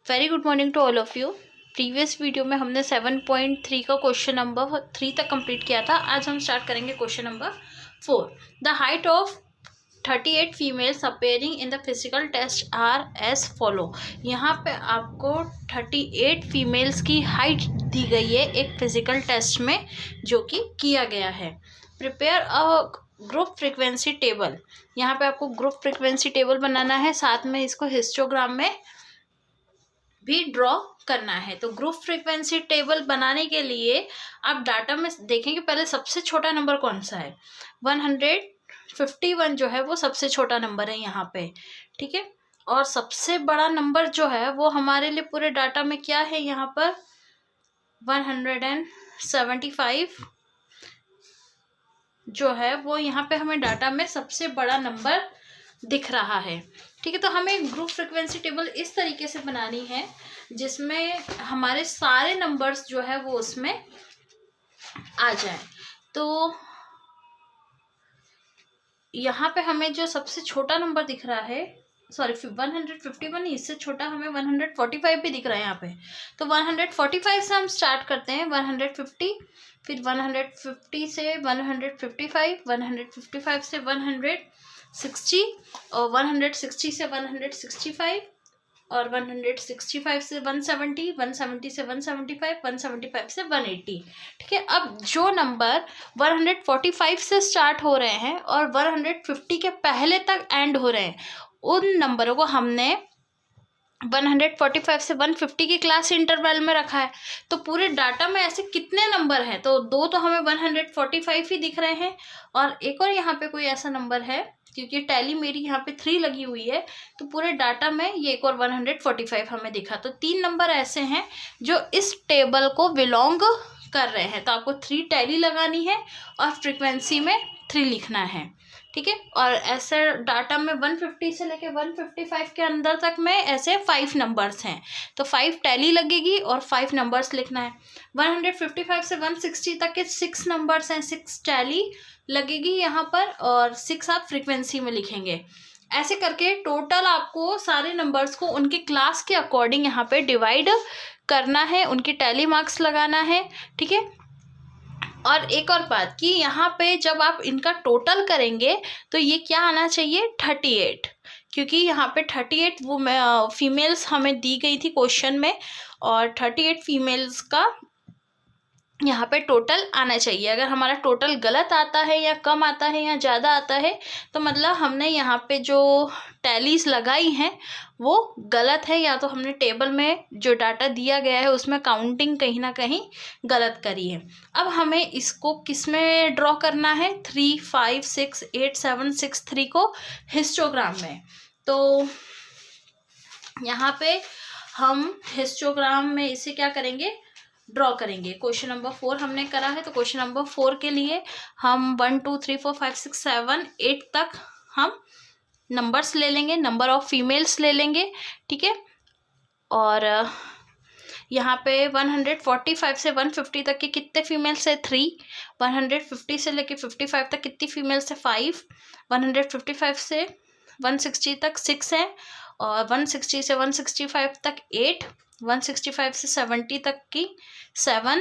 Very good morning to all of you. Previous video में हमने 7.3 का क्वेश्चन नंबर 3 तक कंप्लीट किया था। आज हम स्टार्ट करेंगे question number 4। The height of 38 females appearing in the physical test are as follow. यहाँ पे आपको 38 फीमेल्स की हाइट दी गई है एक फिजिकल टेस्ट में जो कि किया गया है। Prepare a group frequency table. यहाँ पे आपको ग्रुप फ्रीक्वेंसी टेबल बनाना है, साथ में इसको हिस्टोग्राम में भी ड्रॉ करना है। तो ग्रुप फ्रीक्वेंसी टेबल बनाने के लिए आप डाटा में देखेंगे पहले सबसे छोटा नंबर कौन सा है। 151 जो है वो सबसे छोटा नंबर है यहाँ पे, ठीक है। और सबसे बड़ा नंबर जो है वो हमारे लिए पूरे डाटा में क्या है, यहाँ पर 175 जो है वो यहाँ पे हमें डाटा में सबसे बड़ा नंबर दिख रहा है, ठीक है। तो हमें ग्रुप फ्रीक्वेंसी टेबल इस तरीके से बनानी है जिसमें हमारे सारे नंबर्स जो है वो उसमें आ जाए। तो यहाँ पे हमें जो सबसे छोटा नंबर दिख रहा है, सॉरी 151, इससे छोटा हमें 145 भी दिख रहा है यहाँ पे। तो 145 से हम स्टार्ट करते हैं, 150, फिर 150 से 155, 155 से 160 और 160 से 165 और 165 से 170, 170 से 175, 175 से 180, ठीक है। अब जो नंबर 145 से स्टार्ट हो रहे हैं और 150 के पहले तक एंड हो रहे हैं, उन नंबरों को हमने 145 से 150 के क्लास इंटरवल में रखा है। तो पूरे डाटा में ऐसे कितने नंबर हैं, तो दो तो हमें 145 ही दिख रहे हैं और एक और यहाँ पे कोई ऐसा नंबर है, क्योंकि टैली मेरी यहाँ पे 3 लगी हुई है तो पूरे डाटा में ये एक और 145 हमें दिखा। तो 3 नंबर ऐसे हैं जो इस टेबल को बिलोंग कर रहे हैं। तो आपको 3 टैली लगानी है और फ्रीक्वेंसी में 3 लिखना है, ठीक है। और ऐसे डाटा में 150 से लेके 155 के अंदर तक में ऐसे 5 नंबर्स हैं, तो 5 टैली लगेगी और 5 नंबर्स लिखना है। 155 से 160 तक के 6 नंबर्स हैं, 6 टैली लगेगी यहाँ पर और 6 आप फ्रीक्वेंसी में लिखेंगे। ऐसे करके टोटल आपको सारे नंबर्स को उनके क्लास के अकॉर्डिंग यहाँ पे डिवाइड करना है, उनकी टैली मार्क्स लगाना है, ठीक है। और एक और बात कि यहाँ पे जब आप इनका टोटल करेंगे तो ये क्या आना चाहिए, 38, क्योंकि यहाँ पे 38 वो फीमेल्स हमें दी गई थी क्वेश्चन में और 38 फीमेल्स का यहाँ पे टोटल आना चाहिए। अगर हमारा टोटल गलत आता है या कम आता है या ज़्यादा आता है तो मतलब हमने यहाँ पे जो टैलीज लगाई हैं वो गलत है, या तो हमने टेबल में जो डाटा दिया गया है उसमें काउंटिंग कहीं ना कहीं गलत करी है। अब हमें इसको किस में ड्रॉ करना है, 3, 5, 6, 8, 7, 6, 3 को हिस्टोग्राम में। तो यहाँ पे हम हिस्टोग्राम में इसे क्या करेंगे, ड्रॉ करेंगे। क्वेश्चन नंबर 4 हमने करा है, तो क्वेश्चन नंबर 4 के लिए हम 1, 2, 3, 4, 5, 6, 7, 8 तक हम नंबर्स ले लेंगे, नंबर ऑफ फीमेल्स ले लेंगे, ठीक है। और यहाँ पे 145 से 150 तक के कितने फीमेल्स है, 3। 150 से लेके 55 तक कितनी फीमेल्स है, 5। 155 से 160 तक 6 है और 160 से 165 तक 8। 165 से 70 तक की 7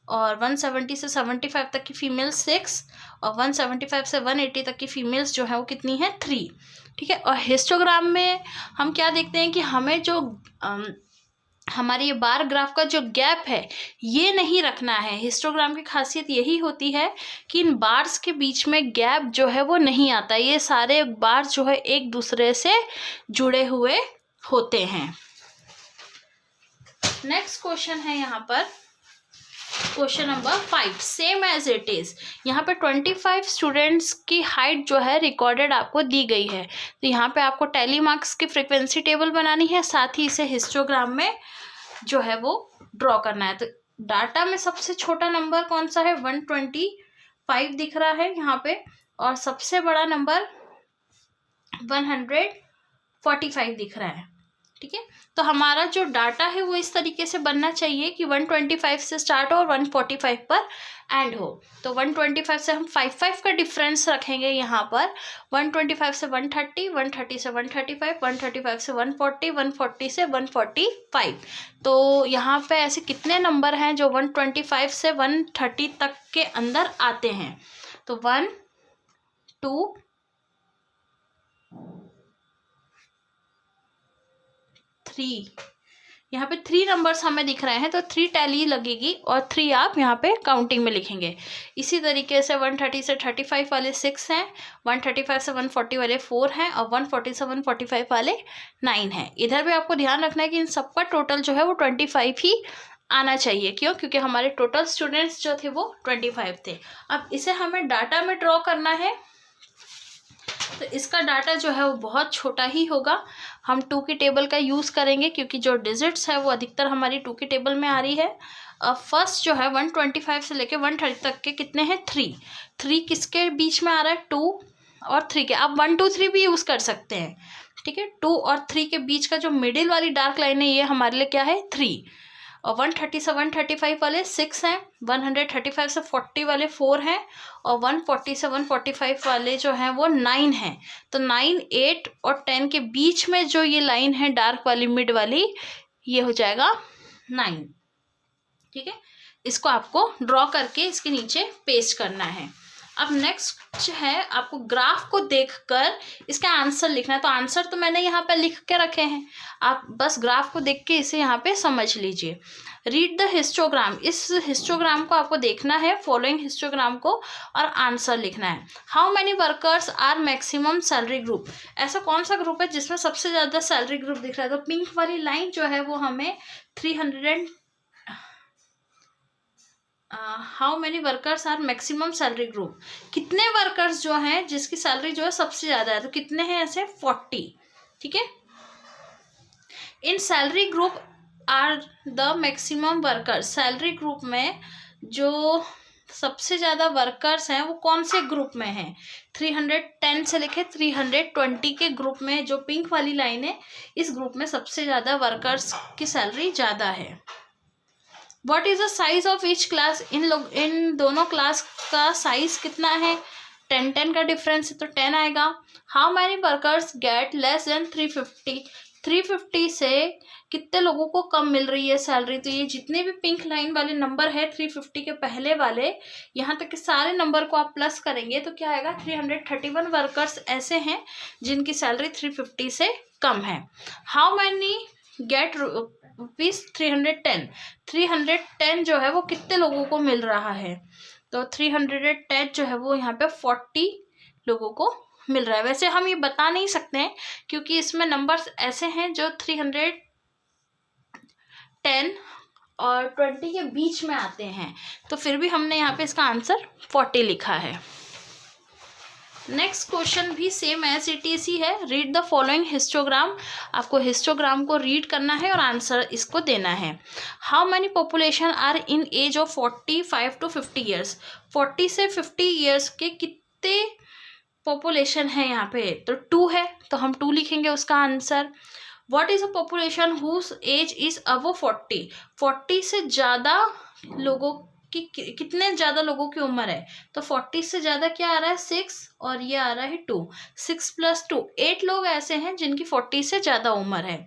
और 170 से 75 तक की फीमेल्स 6 और 175 से 180 तक की फीमेल्स जो है वो कितनी है, 3, ठीक है। और हिस्टोग्राम में हम क्या देखते हैं कि हमें जो हमारे ये बार ग्राफ का जो गैप है ये नहीं रखना है। हिस्टोग्राम की खासियत यही होती है कि इन बार्स के बीच में गैप जो है वो नहीं आता, ये सारे बार्स जो है एक दूसरे से जुड़े हुए होते हैं। नेक्स्ट क्वेश्चन है यहाँ पर question number 5, same as it is. यहाँ पे 25 स्टूडेंट्स की हाइट जो है रिकॉर्डेड आपको दी गई है। तो यहाँ पे आपको टैली मार्क्स की फ्रीक्वेंसी टेबल बनानी है, साथ ही इसे हिस्टोग्राम में जो है वो ड्रॉ करना है। तो डाटा में सबसे छोटा नंबर कौन सा है, 125 दिख रहा है यहाँ पे और सबसे बड़ा नंबर 145 दिख रहा है, ठीक है। तो हमारा जो डाटा है वो इस तरीके से बनना चाहिए कि 125 से स्टार्ट हो और 145 पर एंड हो। तो 125 से हम 55 का डिफरेंस रखेंगे यहाँ पर, 125 से 130, 130 से 135, 135 से 140, 140 से 145। तो यहाँ पे ऐसे कितने नंबर हैं जो 125 से 130 तक के अंदर आते हैं? तो 1 2 3, यहाँ पे 3 नंबर्स हमें दिख रहे हैं, तो 3 टैली लगेगी और 3 आप यहाँ पे काउंटिंग में लिखेंगे। इसी तरीके से 130 से 35 वाले 6 हैं, 135 से 140 वाले 4 हैं और 140 से 145 वाले 9 हैं। इधर भी आपको ध्यान रखना है कि इन सबका टोटल जो है वो 25 ही आना चाहिए। क्यों? क्योंकि हमारे टोटल स्टूडेंट्स जो थे वो 25 थे। अब इसे हमें डाटा में ड्रॉ करना है, तो इसका डाटा जो है वो बहुत छोटा ही होगा। हम 2 की टेबल का यूज़ करेंगे क्योंकि जो डिजिट्स है वो अधिकतर हमारी 2 की टेबल में आ रही है। अब फर्स्ट जो है 125 से लेके 130 तक के कितने हैं? 3 किसके बीच में आ रहा है? 2 और 3 के। आप 1 2 3 भी यूज़ कर सकते हैं, ठीक है। 2 और 3 के बीच का जो मिडिल वाली डार्क लाइन है ये हमारे लिए क्या है? 3। और 130 से 135 वाले 6 हैं, 135 से 40 वाले 4 हैं और 140 से 145 वाले जो हैं वो 9 हैं। तो 9, 8 और 10 के बीच में जो ये लाइन है डार्क वाली मिड वाली, ये हो जाएगा 9, ठीक है। इसको आपको ड्रॉ करके इसके नीचे पेस्ट करना है। अब नेक्स्ट है आपको ग्राफ को देखकर इसका आंसर लिखना है। तो आंसर तो मैंने यहाँ पे लिख के रखे हैं, आप बस ग्राफ को देख के इसे यहाँ पे समझ लीजिए। रीड द हिस्टोग्राम, इस हिस्टोग्राम को आपको देखना है, फॉलोइंग हिस्टोग्राम को, और आंसर लिखना है। How many workers are maximum salary group, ऐसा कौन सा ग्रुप है जिसमें सबसे ज़्यादा सैलरी ग्रुप दिख रहा है? तो पिंक वाली लाइन जो है वो हमें 300 how many workers are maximum salary group, कितने वर्कर्स जो हैं जिसकी सैलरी जो है सबसे ज़्यादा है, तो कितने हैं ऐसे? 40, ठीक है। In salary group are the maximum workers, salary group में जो सबसे ज़्यादा वर्कर्स हैं वो कौन से ग्रुप में हैं? 310 से लेके 320 के ग्रुप में, जो पिंक वाली लाइन है इस ग्रुप में सबसे ज़्यादा वर्कर्स की सैलरी ज़्यादा है। What is the size of each class, इन दोनों क्लास का साइज कितना है? 10 का डिफरेंस है तो 10 आएगा। How many workers get less than 350, 350 से कितने लोगों को कम मिल रही है सैलरी? तो ये जितने भी पिंक लाइन वाले नंबर है 350 के पहले वाले, यहाँ तक के सारे नंबर को आप प्लस करेंगे तो क्या आएगा? 331 वर्कर्स ऐसे हैं जिनकी सैलरी 350 से कम है। हाउ मैनी गेट रुपीज 310, 310 जो है वो कितने लोगों को मिल रहा है? तो 310 जो है वो यहाँ पे 40 लोगों को मिल रहा है। वैसे हम ये बता नहीं सकते हैं क्योंकि इसमें नंबर्स ऐसे हैं जो 310 और 20 के बीच में आते हैं, तो फिर भी हमने यहाँ पे इसका आंसर 40 लिखा है। नेक्स्ट क्वेश्चन भी सेम एज इट इज ही है। रीड द फॉलोइंग हिस्टोग्राम, आपको हिस्टोग्राम को रीड करना है और आंसर इसको देना है। How many population are in age of 45 to 50 years, 40 से 50 ईयर्स के कितने पॉपुलेशन है यहाँ पे? तो 2 है, तो हम 2 लिखेंगे उसका answer. What is a population whose age is above 40, 40 से ज़्यादा लोगों कि कितने ज़्यादा लोगों की उम्र है? तो 40 से ज़्यादा क्या आ रहा है? 6 और ये आ रहा है 2, 6 + 2, 8 लोग ऐसे हैं जिनकी 40 से ज़्यादा उम्र है।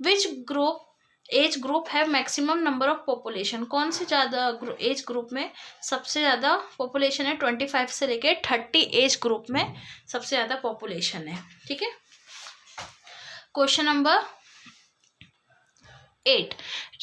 विच ग्रुप एज ग्रुप है मैक्सिमम नंबर ऑफ पॉपुलेशन, कौन से ज़्यादा एज ग्रुप में सबसे ज़्यादा पॉपुलेशन है? 25 से लेके 30 एज ग्रुप में सबसे ज़्यादा पॉपुलेशन है, ठीक है। Question number 8,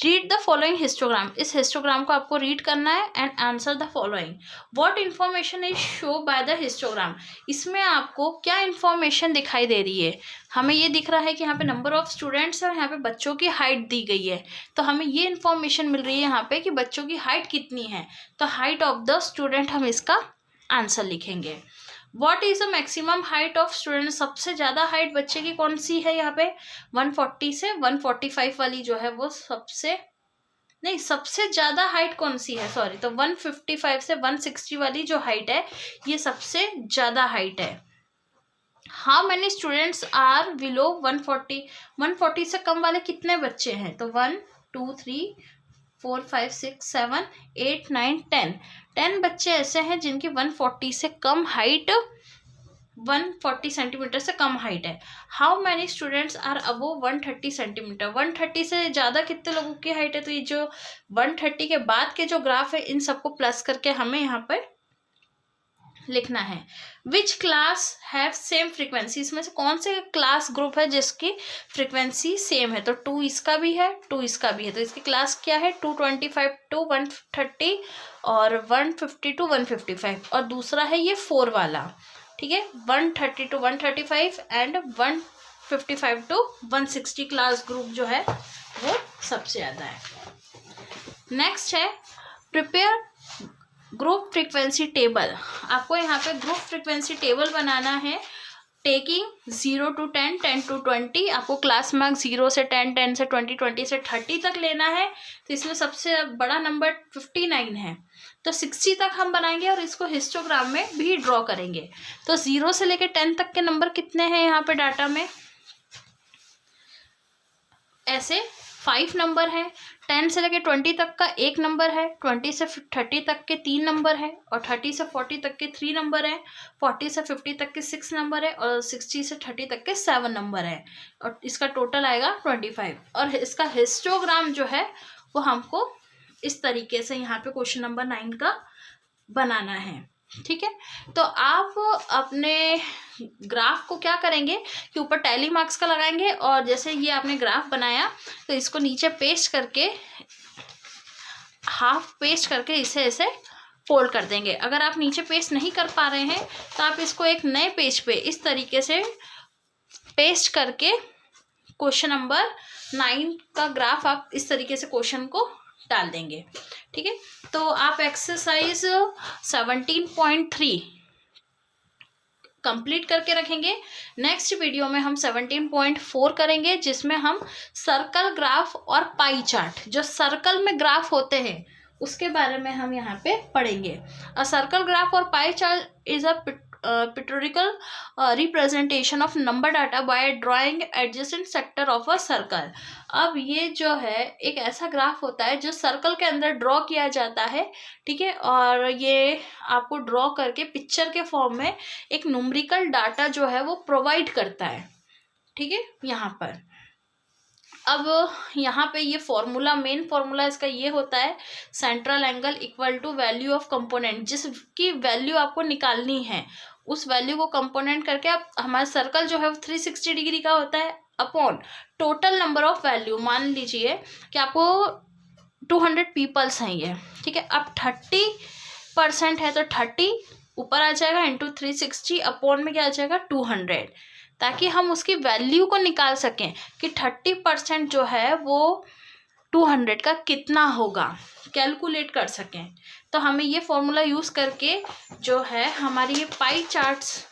read the following histogram, इस हिस्टोग्राम को आपको रीड करना है and answer the following. What information is show by the histogram, इसमें आपको क्या इन्फॉर्मेशन दिखाई दे रही है? हमें ये दिख रहा है कि यहाँ पे नंबर ऑफ स्टूडेंट्स है और यहाँ पे बच्चों की हाइट दी गई है, तो हमें ये इन्फॉर्मेशन मिल रही है यहाँ पे कि बच्चों की हाइट कितनी है। तो हाइट ऑफ द स्टूडेंट हम इसका आंसर लिखेंगे। What is the maximum height of student, सबसे ज़्यादा हाइट बच्चे की कौन सी है यहाँ पे? 140 से 145 वाली जो है वो सबसे ज़्यादा हाइट कौन सी है? सॉरी, तो 155 से 160 वाली जो हाइट है ये सबसे ज़्यादा हाइट है। How many students are below 140, 140 से कम वाले कितने बच्चे हैं? तो 1 2 3 4 5 6 7 8 9 10, 10 बच्चे ऐसे हैं जिनकी 140 से कम हाइट, 140 सेंटीमीटर से कम हाइट है। How many students are above 130 centimetre, 130 से ज़्यादा कितने लोगों की हाइट है? तो ये जो 130 के बाद के जो ग्राफ है इन सबको प्लस करके हमें यहाँ पर लिखना है। Which class have same frequency, इसमें से कौन से क्लास ग्रुप है जिसकी फ्रीक्वेंसी सेम है? तो 2 इसका भी है, 2 इसका भी है, तो इसकी क्लास क्या है? 225 टू 130 और 150 टू 155, और दूसरा है ये 4 वाला, ठीक है, 130 to 135 and 155 to 160 class group जो है वो सबसे ज़्यादा है। नेक्स्ट है प्रिपेयर ग्रुप फ्रीक्वेंसी टेबल। आपको यहाँ पे ग्रुप फ्रीक्वेंसी टेबल बनाना है टेकिंग 0 to 10, 10 to 20। आपको क्लास मार्क 0 से 10, 10 से 20, 20 से 30 तक लेना है। तो इसमें सबसे बड़ा नंबर 59 है, तो 60 तक हम बनाएंगे और इसको हिस्टोग्राम में भी ड्रॉ करेंगे। तो 0 से लेकर 10 तक के नंबर कितने हैं यहाँ पे डाटा में? ऐसे 5 नंबर है। 10 से लेके 20 तक का 1 नंबर है, 20 से 30 तक के 3 नंबर है, और 30 से 40 तक के 3 नंबर है, 40 से 50 तक के 6 नंबर है, और 60 से 30 तक के 7 नंबर है, और इसका टोटल आएगा 25। और इसका हिस्टोग्राम जो है वो हमको इस तरीके से यहाँ पे क्वेश्चन नंबर 9 का बनाना है, ठीक है। तो आप अपने ग्राफ को क्या करेंगे कि ऊपर टैली मार्क्स का लगाएंगे, और जैसे ये आपने ग्राफ बनाया तो इसको नीचे पेस्ट करके, हाफ पेस्ट करके इसे ऐसे फोल्ड कर देंगे। अगर आप नीचे पेस्ट नहीं कर पा रहे हैं तो आप इसको एक नए पेज पे इस तरीके से पेस्ट करके क्वेश्चन नंबर 9 का ग्राफ आप इस तरीके से क्वेश्चन को डाल देंगे, ठीक है। तो आप एक्सरसाइज 17.3 कंप्लीट करके रखेंगे। नेक्स्ट वीडियो में हम 17.4 करेंगे, जिसमें हम सर्कल ग्राफ और पाई चार्ट, जो सर्कल में ग्राफ होते हैं उसके बारे में हम यहाँ पे पढ़ेंगे। अ सर्कल ग्राफ और pie chart is a pictorial representation of number data by drawing adjacent sector of a circle। अब ये जो है एक ऐसा ग्राफ होता है जो सर्कल के अंदर ड्रॉ किया जाता है, ठीक है, और ये आपको ड्रॉ करके पिक्चर के फॉर्म में एक न्यूमेरिकल डाटा जो है वो प्रोवाइड करता है, ठीक है। यहाँ पर अब यहाँ पे ये फॉर्मूला, मेन फॉर्मूला इसका ये होता है, central angle equal to value of component, जिसकी वैल्यू आपको निकालनी है उस वैल्यू को कंपोनेंट करके आप, हमारा सर्कल जो है वो 360 डिग्री का होता है, upon total number of value. मान लीजिए कि आपको 200 पीपल्स हैं ये, ठीक है। अब 30% है तो 30 ऊपर आ जाएगा इंटू 360, अपॉन में क्या आ जाएगा 200, ताकि हम उसकी वैल्यू को निकाल सकें कि 30% जो है वो 200 का कितना होगा, कैलकुलेट कर सकें। तो हमें ये फॉर्मूला यूज़ करके जो है हमारी ये पाई चार्ट्स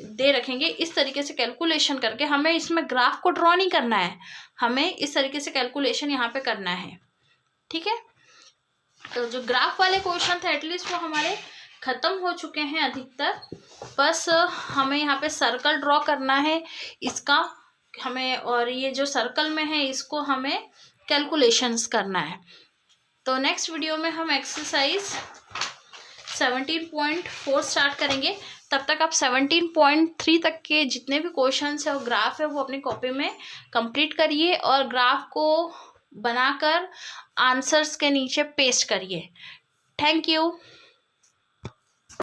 दे रखेंगे, इस तरीके से कैलकुलेशन करके, हमें इसमें ग्राफ को ड्रॉ नहीं करना है, हमें इस तरीके से कैलकुलेशन यहाँ पे करना है, ठीक है। तो जो ग्राफ वाले क्वेश्चन थे एटलीस्ट वो हमारे ख़त्म हो चुके हैं अधिकतर, बस हमें यहाँ पे सर्कल ड्रॉ करना है इसका हमें, और ये जो सर्कल में है इसको हमें कैलकुलेशंस करना है। तो नेक्स्ट वीडियो में हम एक्सरसाइज 17.4 स्टार्ट करेंगे। तब तक आप 17.3 तक के जितने भी क्वेश्चंस है और ग्राफ है वो अपनी कॉपी में कंप्लीट करिए, और ग्राफ को बनाकर आंसर्स के नीचे पेस्ट करिए। Thank you.